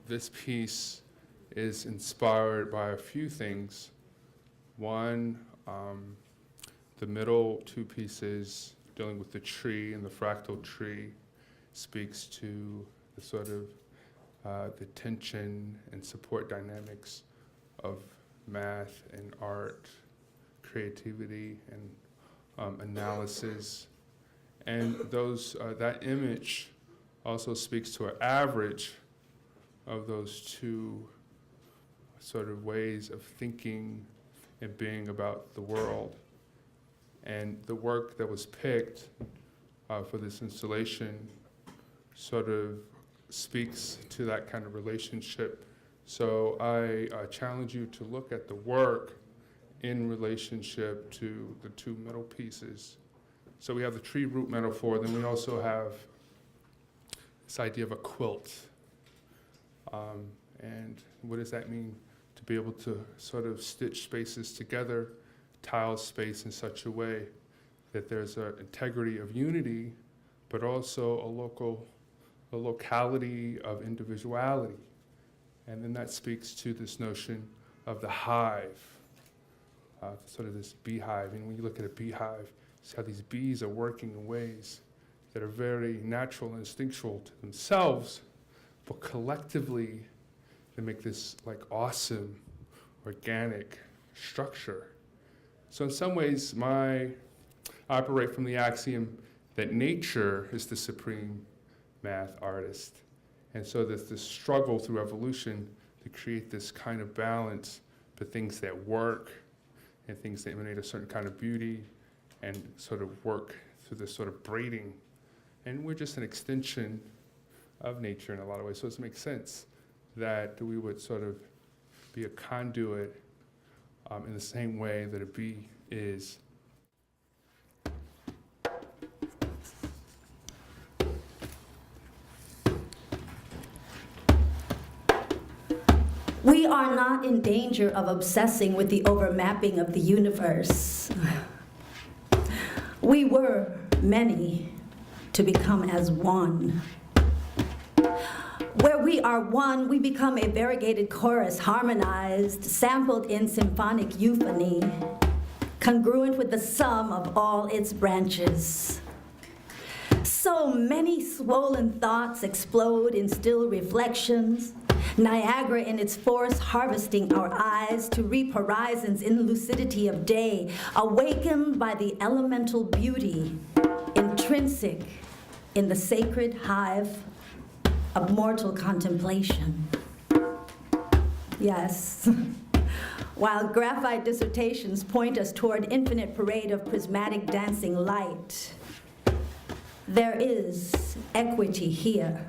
This piece is inspired by a few things. One, the middle two pieces dealing with the tree and the fractal tree speaks to the sort of the tension and support dynamics of math and art, creativity and analysis. And those that image also speaks to an average of those two sort of ways of thinking and being about the world. And the work that was picked for this installation sort of speaks to that kind of relationship. So I challenge you to look at the work in relationship to the two middle pieces. So we have the tree root metaphor, then we also have this idea of a quilt. And what does that mean? To be able to sort of stitch spaces together, tile space in such a way that there's an integrity of unity, but also a locality of individuality. And then that speaks to this notion of the hive, sort of this beehive. And when you look at a beehive, see how these bees are working in ways that are very natural and instinctual to themselves, but collectively they make this like awesome, organic structure. So in some ways, I operate from the axiom that nature is the supreme math artist. And so there's this struggle through evolution to create this kind of balance for things that work and things that emanate a certain kind of beauty and sort of work through this sort of braiding. And we're just an extension of nature in a lot of ways. So it makes sense that we would sort of be a conduit in the same way that a bee is. We are not in danger of obsessing with the overmapping of the universe. We were many to become as one. Where we are one, we become a variegated chorus, harmonized, sampled in symphonic euphony, congruent with the sum of all its branches. So many swollen thoughts explode in still reflections, Niagara in its force harvesting our eyes to reap horizons in lucidity of day, awakened by the elemental beauty intrinsic in the sacred hive of mortal contemplation. Yes. While graphite dissertations point us toward infinite parade of prismatic dancing light, there is equity here.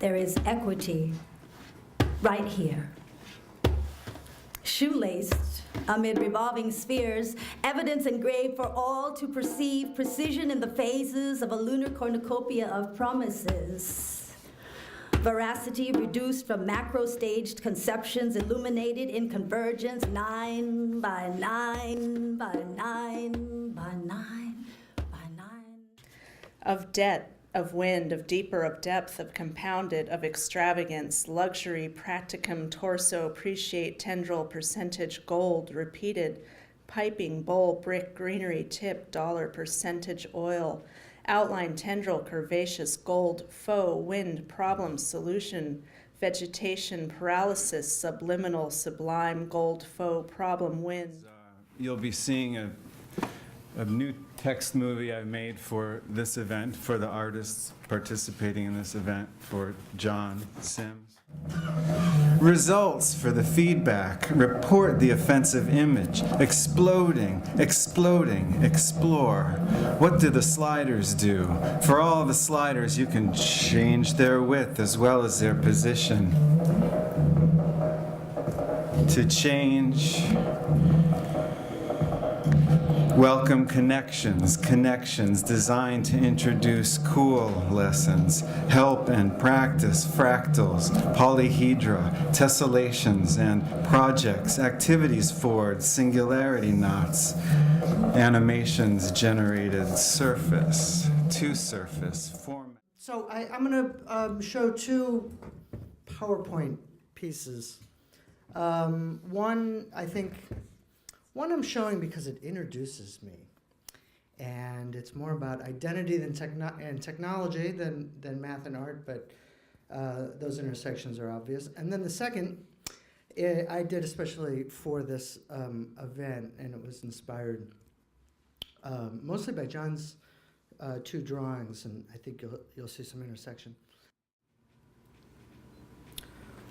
There is equity right here. Shoelaced amid revolving spheres, evidence engraved for all to perceive, precision in the phases of a lunar cornucopia of promises. Veracity reduced from macro-staged conceptions illuminated in convergence, 9 by 9 by 9 by 9 by 9. Of debt, of wind, of deeper, of depth, of compounded, of extravagance, luxury, practicum, torso, appreciate, tendril, percentage, gold, repeated, piping, bowl, brick, greenery, tip, dollar, percentage, oil, outline, tendril, curvaceous, gold, faux, wind, problem, solution, vegetation, paralysis, subliminal, sublime, gold, faux, problem, wind. You'll be seeing a new text movie I made for this event, for the artists participating in this event, for John Sims. Results for the feedback. Report the offensive image. Exploding, exploding, explore. What do the sliders do? For all the sliders, you can change their width as well as their position. To change. Welcome connections, connections designed to introduce cool lessons, help and practice fractals, polyhedra, tessellations, and projects, activities forward, singularity knots, animations generated surface to surface format. So I'm going to show two PowerPoint pieces. One I'm showing because it introduces me. And it's more about identity and technology than math and art, but those intersections are obvious. And then the second, I did especially for this event, and it was inspired mostly by John's two drawings, and I think you'll see some intersection.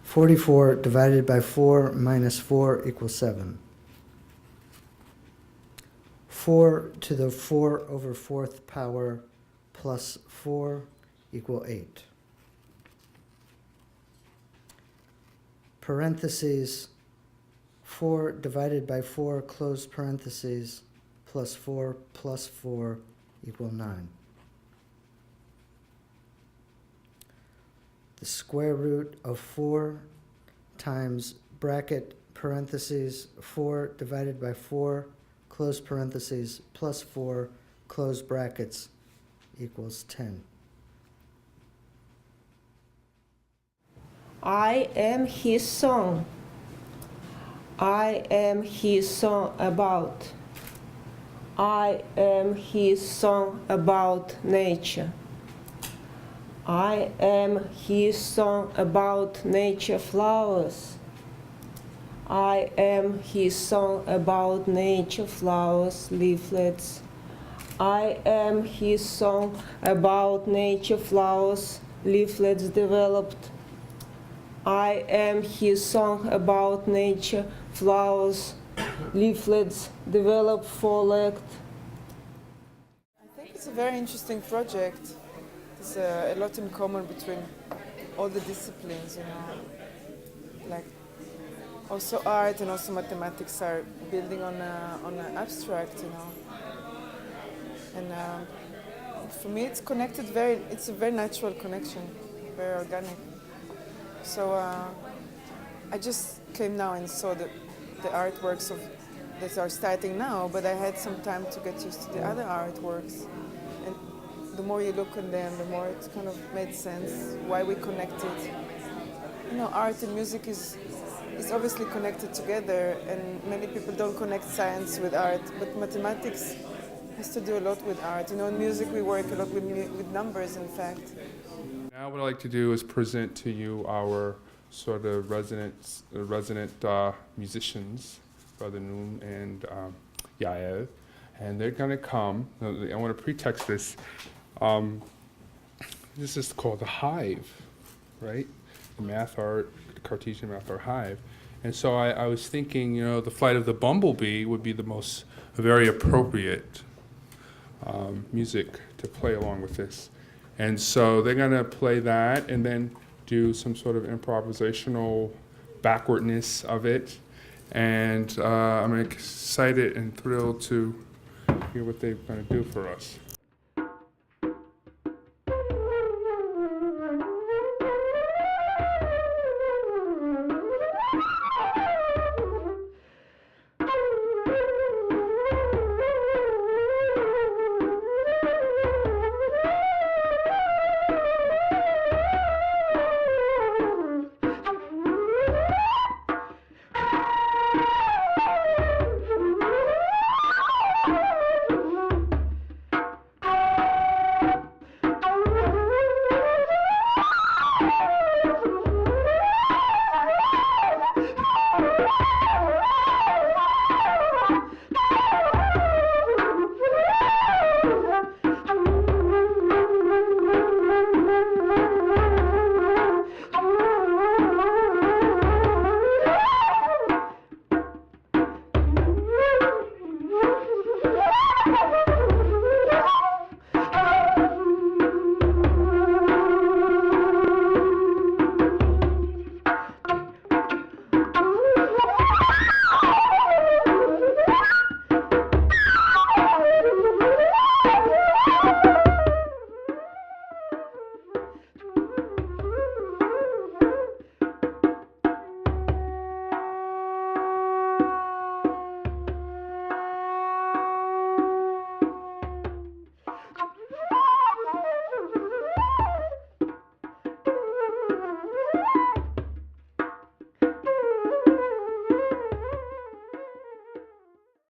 44 divided by 4 minus 4 equals 7. 4 to the 4 over 4th power plus 4 equal 8. Parentheses, 4 divided by 4 close parentheses plus 4 equal 9. The square root of 4 times bracket parentheses 4 divided by 4 close parentheses plus 4 close brackets equals 10. I am his song. I am his song about. I am his song about nature. I am his song about nature flowers. I am his song about nature flowers, leaflets. I am his song about nature flowers, leaflets developed. I am his song about nature flowers, leaflets developed, four-legged. I think it's a very interesting project. There's a lot in common between all the disciplines, you know, like also art and also mathematics are building on an abstract, you know. And for me, it's connected it's a very natural connection, very organic. So I just came now and saw the artworks that are starting now, but I had some time to get used to the other artworks. And the more you look at them, the more it kind of made sense why we connected. You know, art and music is obviously connected together, and many people don't connect science with art, but mathematics has to do a lot with art. You know, in music we work a lot with numbers, in fact. Now what I'd like to do is present to you our sort of resident musicians, Brother Noon and Yael, and they're going to come. I want to pretext this. This is called the Hive, right? The math art, Cartesian math art Hive. And so I was thinking, you know, the flight of the bumblebee would be the most very appropriate music to play along with this. And so they're going to play that and then do some sort of improvisational backwardness of it. And I'm excited and thrilled to hear what they're going to do for us.